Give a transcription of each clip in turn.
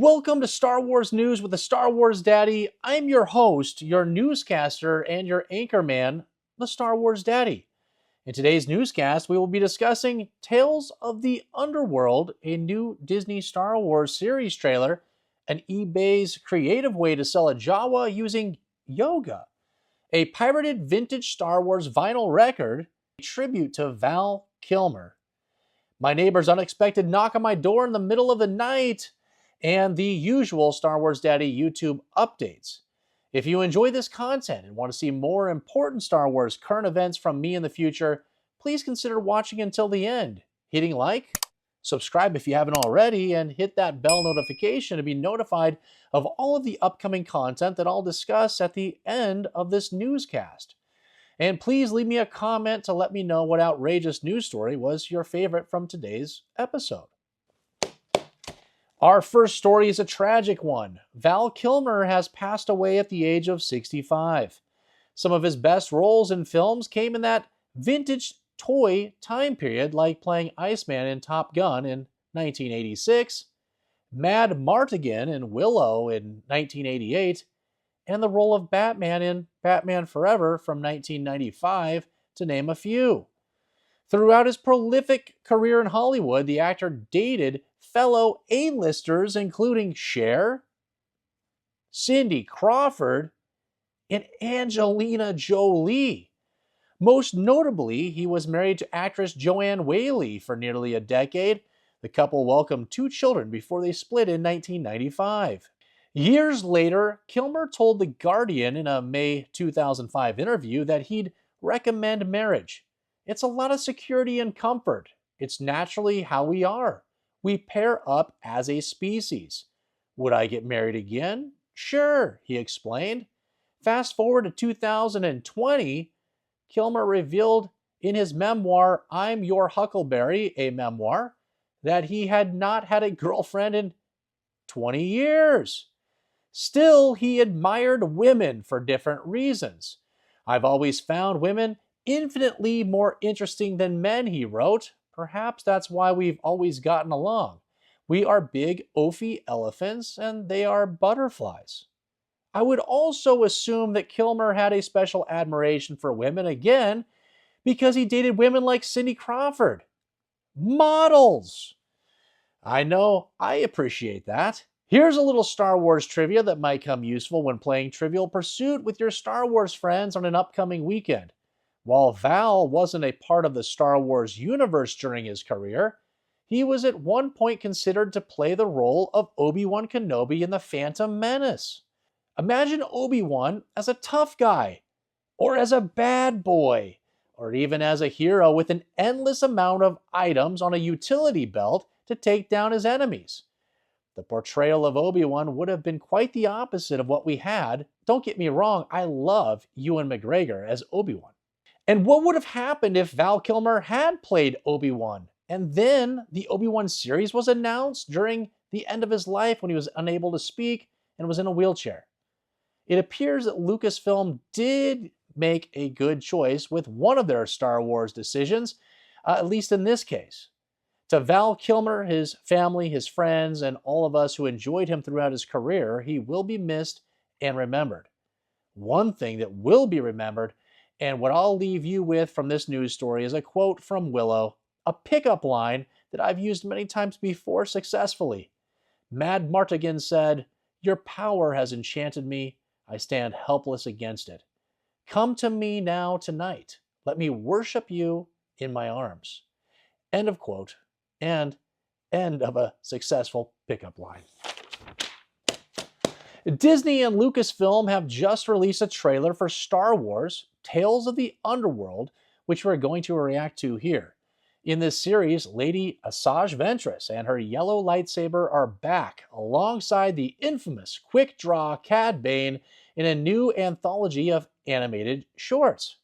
Welcome to Star Wars News with the Star Wars Daddy. I'm your host, your newscaster, and your anchorman, the Star Wars Daddy. In today's newscast, we will be discussing Tales of the Underworld, a new Disney Star Wars series trailer, and eBay's creative way to sell a Jawa using yoga, a pirated vintage Star Wars vinyl record, a tribute to Val Kilmer, my neighbor's unexpected knock on my door in the middle of the night, and the usual Star Wars Daddy YouTube updates. If you enjoy this content and want to see more important Star Wars current events from me in the future, please consider watching until the end, hitting like, subscribe if you haven't already, and hit that bell notification to be notified of all of the upcoming content that I'll discuss at the end of this newscast. And please leave me a comment to let me know what outrageous news story was your favorite from today's episode. Our first story is a tragic one. Val Kilmer has passed away at the age of 65. Some of his best roles in films came in that vintage toy time period, like playing Iceman in Top Gun in 1986, Mad Martigan in Willow in 1988, and the role of Batman in Batman Forever from 1995, to name a few. Throughout his prolific career in Hollywood, the actor dated fellow A-listers including Cher, Cindy Crawford, and Angelina Jolie. Most notably, he was married to actress Joanne Whaley for nearly a decade. The couple welcomed 2 children before they split in 1995. Years later, Kilmer told The Guardian in a May 2005 interview that he'd recommend marriage. It's a lot of security and comfort. It's naturally how we are. We pair up as a species. Would I get married again? Sure, he explained. Fast forward to 2020, Kilmer revealed in his memoir, I'm Your Huckleberry, a memoir, that he had not had a girlfriend in 20 years. Still, he admired women for different reasons. I've always found women infinitely more interesting than men, he wrote. Perhaps that's why we've always gotten along. We are big, oafy elephants, and they are butterflies. I would also assume that Kilmer had a special admiration for women, again, because he dated women like Cindy Crawford. Models! I know, I appreciate that. Here's a little Star Wars trivia that might come useful when playing Trivial Pursuit with your Star Wars friends on an upcoming weekend. While Val wasn't a part of the Star Wars universe during his career, he was at one point considered to play the role of Obi-Wan Kenobi in The Phantom Menace. Imagine Obi-Wan as a tough guy, or as a bad boy, or even as a hero with an endless amount of items on a utility belt to take down his enemies. The portrayal of Obi-Wan would have been quite the opposite of what we had. Don't get me wrong, I love Ewan McGregor as Obi-Wan. And what would have happened if Val Kilmer had played Obi-Wan, and then the Obi-Wan series was announced during the end of his life when he was unable to speak and was in a wheelchair? It appears that Lucasfilm did make a good choice with one of their Star Wars decisions, at least in this case. To Val Kilmer, his family, his friends, and all of us who enjoyed him throughout his career, he will be missed and remembered. One thing that will be remembered, and what I'll leave you with from this news story, is a quote from Willow, a pickup line that I've used many times before successfully. Mad Martigan said, "Your power has enchanted me. I stand helpless against it. Come to me now tonight. Let me worship you in my arms." End of quote. And end of a successful pickup line. Disney and Lucasfilm have just released a trailer for Star Wars Tales of the Underworld, which we're going to react to here. In this series, Lady Asajj Ventress and her yellow lightsaber are back alongside the infamous Quick Draw Cad Bane in a new anthology of animated shorts.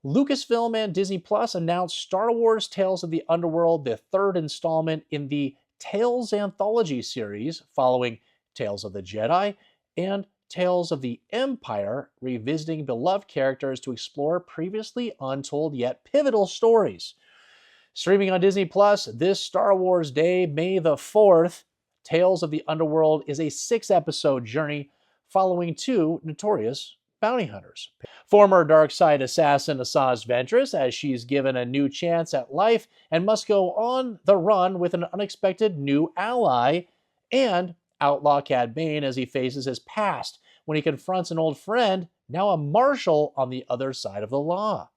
Lucasfilm and Disney Plus announced Star Wars Tales of the Underworld, the third installment in the Tales Anthology series, following Tales of the Jedi and Tales of the Empire, revisiting beloved characters to explore previously untold yet pivotal stories. Streaming on Disney Plus this Star Wars Day, May the 4th, Tales of the Underworld is a 6-episode journey following 2 notorious bounty hunters. Former dark side assassin Asajj Ventress, as she's given a new chance at life and must go on the run with an unexpected new ally, and outlaw Cad Bane as he faces his past when he confronts an old friend, now a marshal on the other side of the law.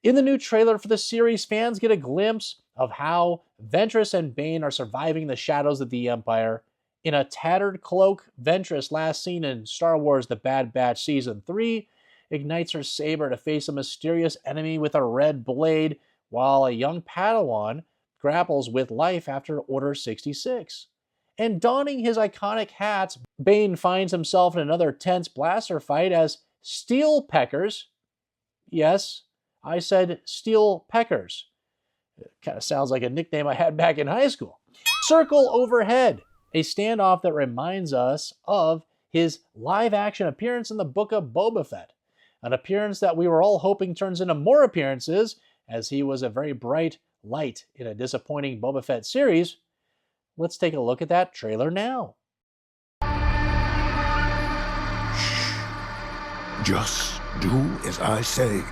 In the new trailer for the series, fans get a glimpse of how Ventress and Bane are surviving the shadows of the Empire. In a tattered cloak, Ventress, last seen in Star Wars The Bad Batch Season 3, ignites her saber to face a mysterious enemy with a red blade, while a young Padawan grapples with life after Order 66. And donning his iconic hats, Bane finds himself in another tense blaster fight as Steel Peckers, yes, I said Steel Peckers, it kind of sounds like a nickname I had back in high school, circle overhead, a standoff that reminds us of his live-action appearance in the Book of Boba Fett, an appearance that we were all hoping turns into more appearances, as he was a very bright light in a disappointing Boba Fett series. Let's take a look at that trailer now. Shh. Just do as I say.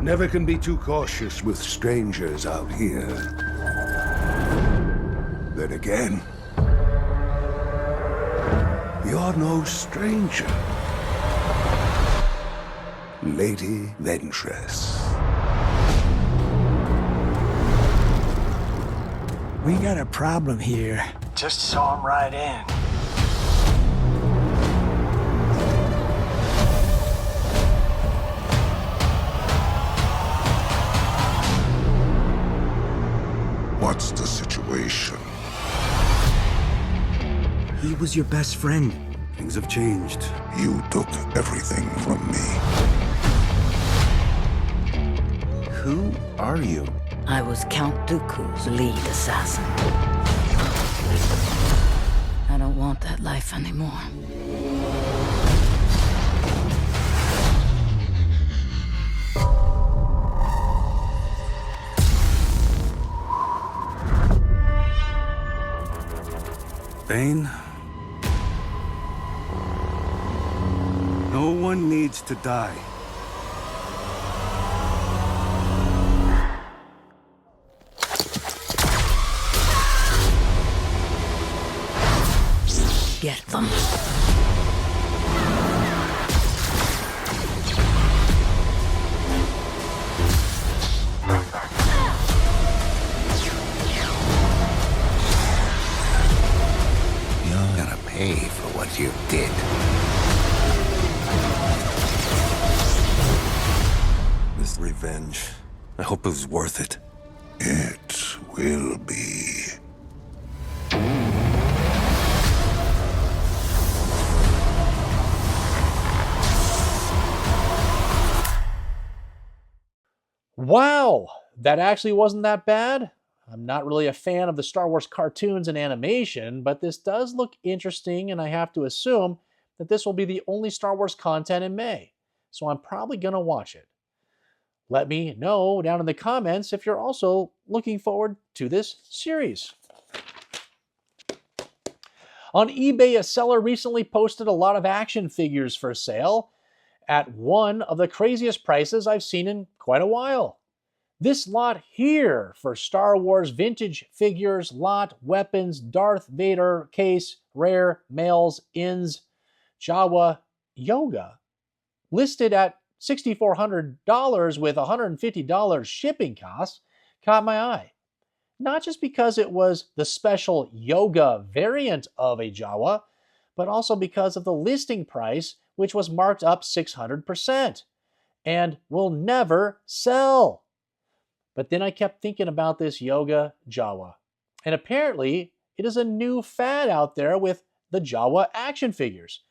Never can be too cautious with strangers out here. Then again, you're no stranger, Lady Ventress. We got a problem here. Just saw him right in. What's the situation? He was your best friend. Things have changed. You took everything from me. Who are you? I was Count Dooku's lead assassin. I don't want that life anymore. Bane? No one needs to die. Get them. You're gonna pay for what you did. This revenge, I hope it was worth it. It will be. Wow, that actually wasn't that bad. I'm not really a fan of the Star Wars cartoons and animation, but this does look interesting, and I have to assume that this will be the only Star Wars content in May, so I'm probably going to watch it. Let me know down in the comments if you're also looking forward to this series. On eBay, a seller recently posted a lot of action figures for sale at one of the craziest prices I've seen in quite a while. This lot here for Star Wars vintage figures, lot, weapons, Darth Vader, case, rare, males, ins, Jawa, Yoga, listed at $6,400 with $150 shipping costs, caught my eye. Not just because it was the special Yoga variant of a Jawa, but also because of the listing price, which was marked up 600% and will never sell. But then I kept thinking about this Yoga Jawa, and apparently it is a new fad out there with the Jawa action figures.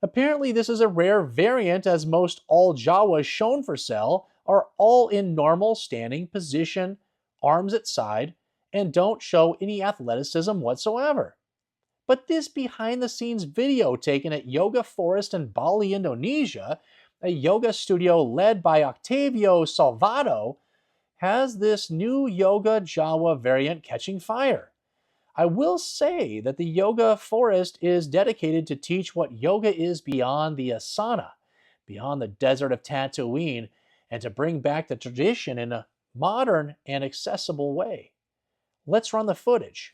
Apparently this is a rare variant, as most all Jawas shown for sale are all in normal standing position, arms at side, and don't show any athleticism whatsoever. But this behind-the-scenes video taken at Yoga Forest in Bali, Indonesia, a yoga studio led by Octavio Salvato, has this new Yoga Jawa variant catching fire. I will say that the yoga forest is dedicated to teach what yoga is beyond the asana, beyond the desert of Tatooine, and to bring back the tradition in a modern and accessible way. Let's run the footage.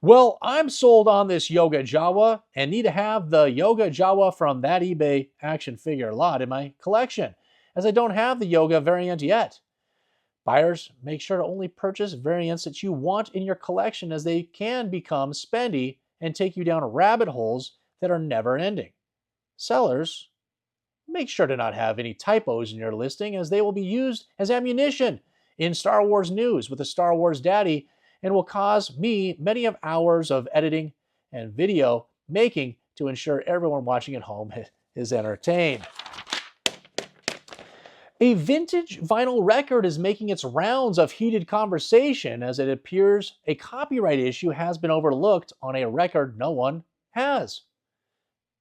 Well, I'm sold on this Yoga Jawa and need to have the Yoga Jawa from that eBay action figure lot in my collection, as I don't have the Yoga variant yet. Buyers, make sure to only purchase variants that you want in your collection, as they can become spendy and take you down rabbit holes that are never ending. Sellers, make sure to not have any typos in your listing, as they will be used as ammunition in Star Wars news with the Star Wars Daddy, and will cause me many of hours of editing and video making to ensure everyone watching at home is entertained. A vintage vinyl record is making its rounds of heated conversation, as it appears a copyright issue has been overlooked on a record no one has.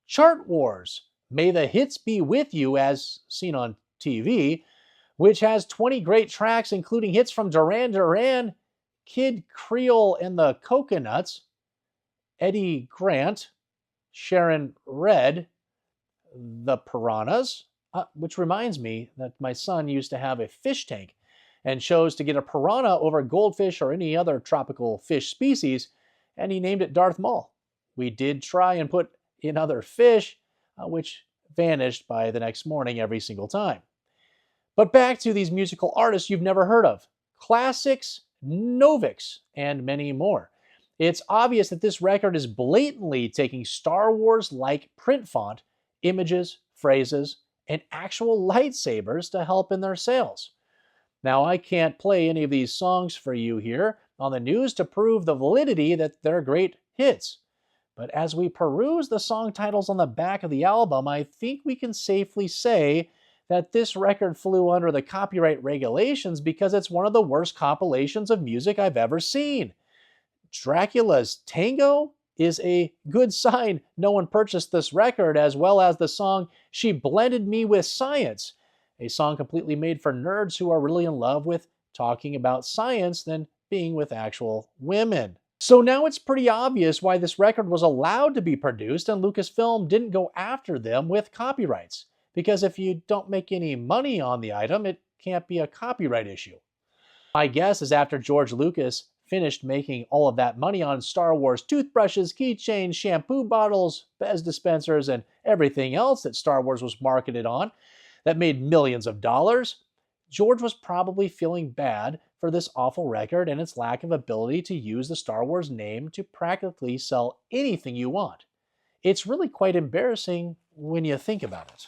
Chart Wars, May the Hits Be With You, as seen on TV, which has 20 great tracks including hits from Duran Duran, Kid Creole and the Coconuts, Eddie Grant, Sharon Red, the Piranhas, which reminds me that my son used to have a fish tank and chose to get a piranha over goldfish or any other tropical fish species, and he named it Darth Maul. We did try and put in other fish, which vanished by the next morning every single time. But back to these musical artists you've never heard of. Classics, Novix, and many more. It's obvious that this record is blatantly taking Star Wars-like print font, images, phrases, and actual lightsabers to help in their sales. Now, I can't play any of these songs for you here on the news to prove the validity that they're great hits. But as we peruse the song titles on the back of the album, I think we can safely say that this record flew under the copyright regulations because it's one of the worst compilations of music I've ever seen. Dracula's Tango is a good sign no one purchased this record, as well as the song She Blended Me With Science, a song completely made for nerds who are really in love with talking about science than being with actual women. So now it's pretty obvious why this record was allowed to be produced and Lucasfilm didn't go after them with copyrights. Because if you don't make any money on the item, it can't be a copyright issue. My guess is after George Lucas finished making all of that money on Star Wars toothbrushes, keychains, shampoo bottles, Bez dispensers, and everything else that Star Wars was marketed on that made millions of dollars, George was probably feeling bad for this awful record and its lack of ability to use the Star Wars name to practically sell anything you want. It's really quite embarrassing when you think about it.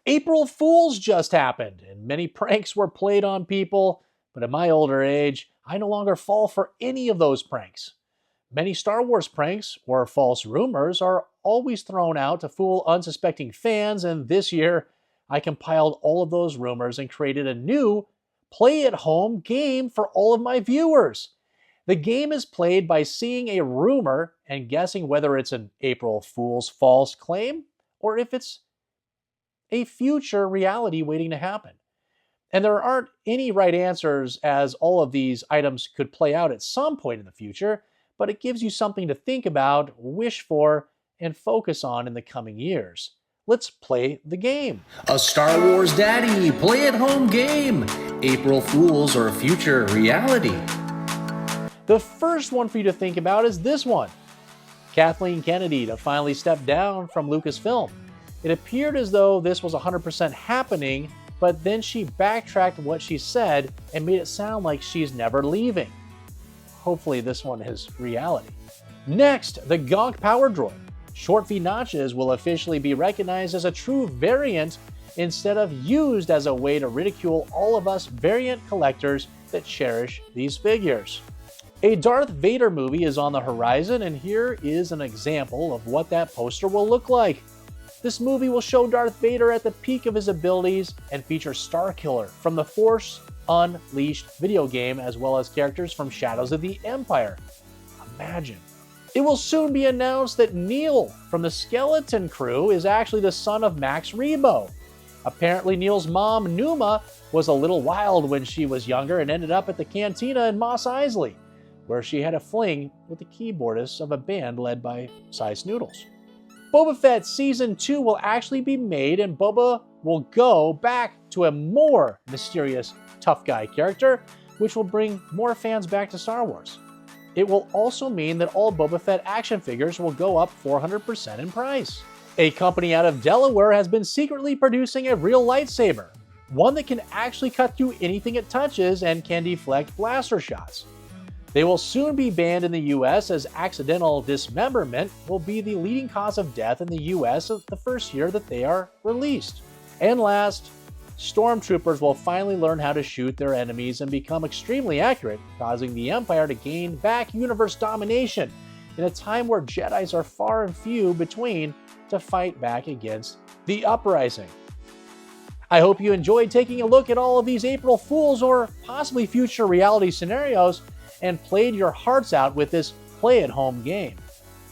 April Fools just happened, and many pranks were played on people, but at my older age, I no longer fall for any of those pranks. Many Star Wars pranks or false rumors are always thrown out to fool unsuspecting fans, and this year, I compiled all of those rumors and created a new play-at-home game for all of my viewers. The game is played by seeing a rumor and guessing whether it's an April Fool's false claim or if it's a future reality waiting to happen. And there aren't any right answers, as all of these items could play out at some point in the future, but it gives you something to think about, wish for, and focus on in the coming years. Let's play the game. A Star Wars Daddy play-at-home game. April Fools or future reality. The first one for you to think about is this one. Kathleen Kennedy to finally step down from Lucasfilm. It appeared as though this was 100% happening, but then she backtracked what she said and made it sound like she's never leaving. hopefully this one is reality. Next, the Gonk Power Droid. Short V notches will officially be recognized as a true variant instead of used as a way to ridicule all of us variant collectors that cherish these figures. A Darth Vader movie is on the horizon, and here is an example of what that poster will look like. This movie will show Darth Vader at the peak of his abilities and feature Starkiller from the Force Unleashed video game, as well as characters from Shadows of the Empire. Imagine. It will soon be announced that Neil from the Skeleton Crew is actually the son of Max Rebo. Apparently Neil's mom, Numa, was a little wild when she was younger and ended up at the cantina in Mos Eisley, where she had a fling with the keyboardist of a band led by Cy Snoodles. Boba Fett Season 2 will actually be made, and Boba will go back to a more mysterious tough guy character, which will bring more fans back to Star Wars. It will also mean that all Boba Fett action figures will go up 400% in price. A company out of Delaware has been secretly producing a real lightsaber, one that can actually cut through anything it touches and can deflect blaster shots. They will soon be banned in the US, as accidental dismemberment will be the leading cause of death in the US the first year that they are released. And last, stormtroopers will finally learn how to shoot their enemies and become extremely accurate, causing the Empire to gain back universe domination in a time where Jedis are far and few between to fight back against the Uprising. I hope you enjoyed taking a look at all of these April Fools or possibly future reality scenarios and played your hearts out with this play-at-home game.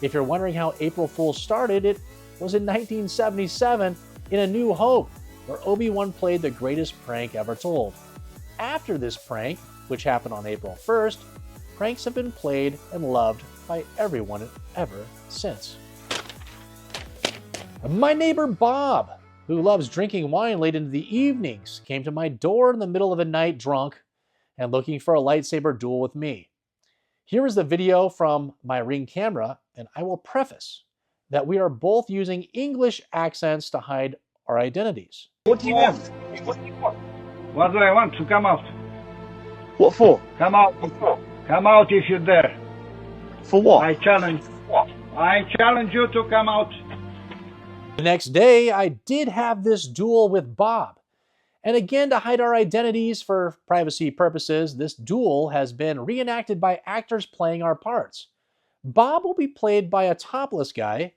If you're wondering how April Fools started, it was in 1977 in A New Hope, where Obi-Wan played the greatest prank ever told. After this prank, which happened on April 1st, pranks have been played and loved by everyone ever since. My neighbor Bob, who loves drinking wine late into the evenings, came to my door in the middle of the night drunk and looking for a lightsaber duel with me. Here is the video from my Ring camera, and I will preface that we are both using English accents to hide our identities. What do you want? What do I want? To come out. What for? Come out. Come out if you're there. For what? I challenge you to come out. The next day, I did have this duel with Bob. And again, to hide our identities for privacy purposes, this duel has been reenacted by actors playing our parts. Bob will be played by a topless guy,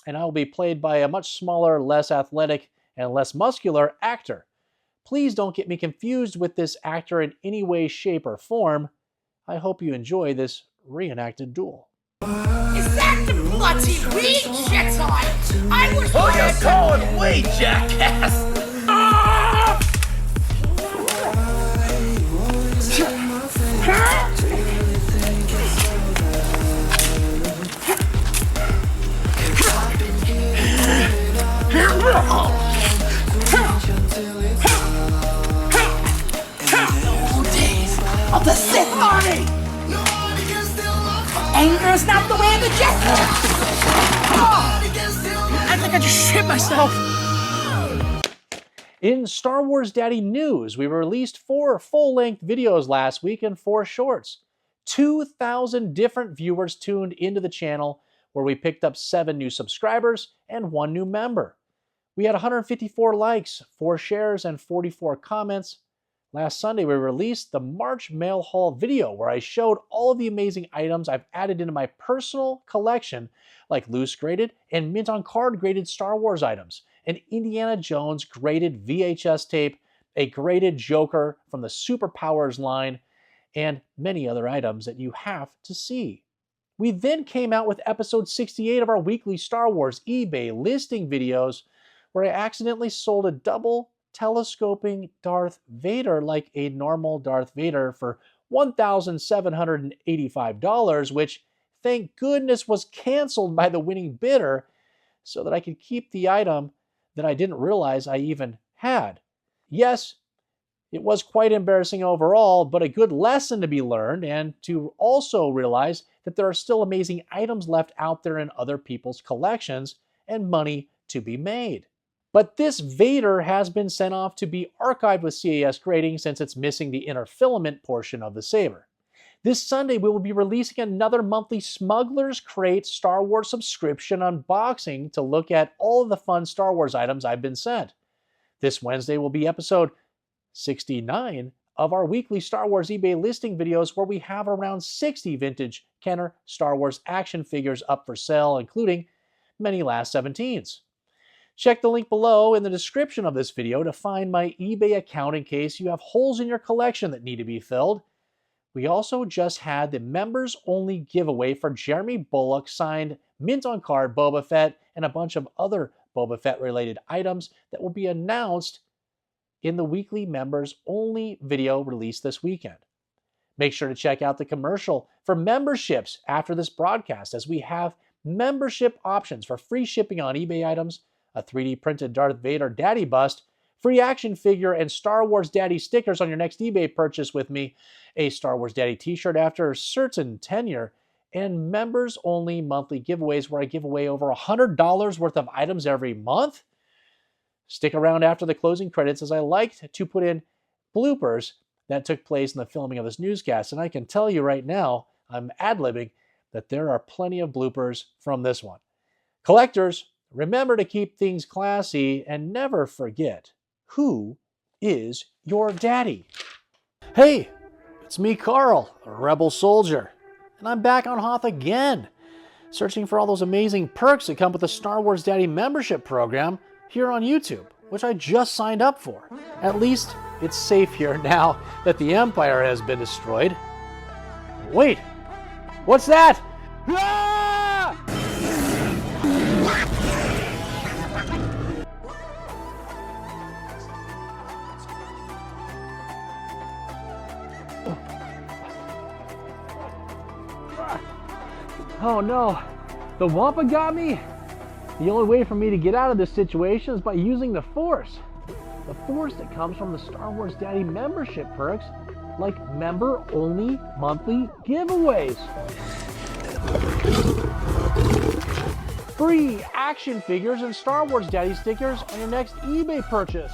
and I will be played by a much smaller, less athletic, and less muscular actor. Please don't get me confused with this actor in any way, shape, or form. I hope you enjoy this reenacted duel. Is that the bloody weed, Jedi? I was... Who you calling we, jackass? Of the Sith Army! Anger is not the way of the Jedi! I think I just shit myself! In Star Wars Daddy news, we released 4 full-length videos last week and 4 shorts. 2,000 different viewers tuned into the channel, where we picked up 7 new subscribers and 1 new member. We had 154 likes, 4 shares, and 44 comments. Last Sunday, we released the March Mail Haul video, where I showed all of the amazing items I've added into my personal collection, like loose graded and mint on card graded Star Wars items, an Indiana Jones graded VHS tape, a graded Joker from the Superpowers line, and many other items that you have to see. We then came out with episode 68 of our weekly Star Wars eBay listing videos, where I accidentally sold a double telescoping Darth Vader like a normal Darth Vader for $1,785, which thank goodness was canceled by the winning bidder so that I could keep the item that I didn't realize I even had. Yes, it was quite embarrassing overall, but a good lesson to be learned, and to also realize that there are still amazing items left out there in other people's collections and money to be made. But this Vader has been sent off to be archived with CAS grading since it's missing the inner filament portion of the saber. This Sunday, we will be releasing another monthly Smuggler's Crate Star Wars subscription unboxing to look at all of the fun Star Wars items I've been sent. This Wednesday will be episode 69 of our weekly Star Wars eBay listing videos, where we have around 60 vintage Kenner Star Wars action figures up for sale, including many last 17s. Check the link below in the description of this video to find my eBay account in case you have holes in your collection that need to be filled. We also just had the members-only giveaway for Jeremy Bullock signed mint on card Boba Fett and a bunch of other Boba Fett-related items that will be announced in the weekly members-only video released this weekend. Make sure to check out the commercial for memberships after this broadcast, as we have membership options for free shipping on eBay items, a 3D printed Darth Vader Daddy bust, free action figure and Star Wars Daddy stickers on your next eBay purchase with me, a Star Wars Daddy t-shirt after a certain tenure, and members-only monthly giveaways where I give away over $100 worth of items every month. Stick around after the closing credits, as I like to put in bloopers that took place in the filming of this newscast, and I can tell you right now, I'm ad-libbing, that there are plenty of bloopers from this one. Collectors, remember to keep things classy and never forget, who is your daddy? Hey, it's me, Carl, a rebel soldier, and I'm back on Hoth again, searching for all those amazing perks that come with the Star Wars Daddy membership program here on YouTube, which I just signed up for. At least it's safe here now that the Empire has been destroyed. Wait, what's that? Ah! Oh no, the Wampa got me? The only way for me to get out of this situation is by using the Force. The Force that comes from the Star Wars Daddy membership perks, like member-only monthly giveaways. Free action figures and Star Wars Daddy stickers on your next eBay purchase.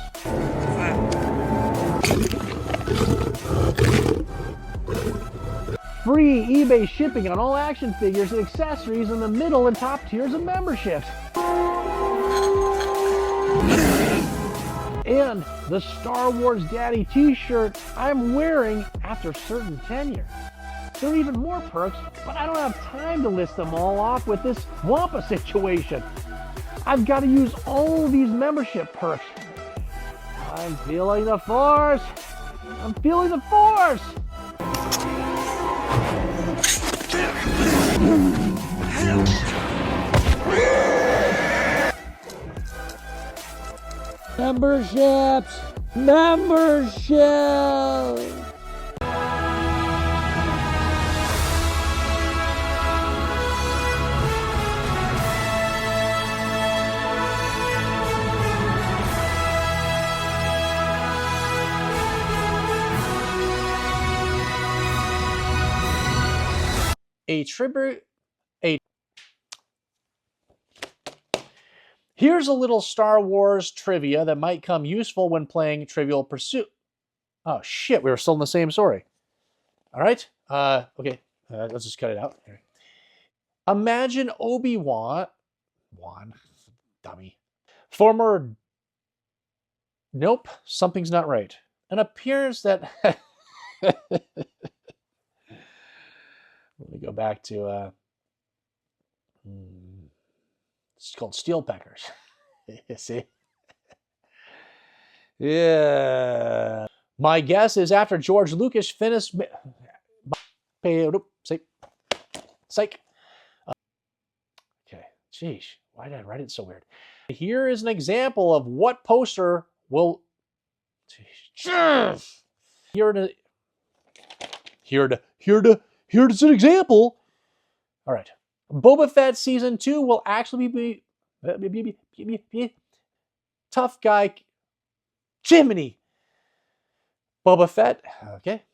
Free eBay shipping on all action figures and accessories in the middle and top tiers of memberships. And the Star Wars Daddy t-shirt I'm wearing after certain tenure. There are even more perks, but I don't have time to list them all off with this Wampa situation. I've got to use all these membership perks. I'm feeling the Force! I'm feeling the Force! Memberships! Memberships! Here's a little Star Wars trivia that might come useful when playing Trivial Pursuit. Oh shit, we were still in the same story. All right, okay, let's just cut it out. Here. Imagine Obi-Wan, dummy, former, nope, something's not right. An appearance that, let me go back to, it's called Steel Peckers. See? Yeah. My guess is after George Lucas finished... Psych. Okay. Jeez. Why did I write it so weird? Here is an example of what poster will... Here's an example. All right. Boba Fett Season 2 will actually be tough guy Jiminy. Boba Fett, okay.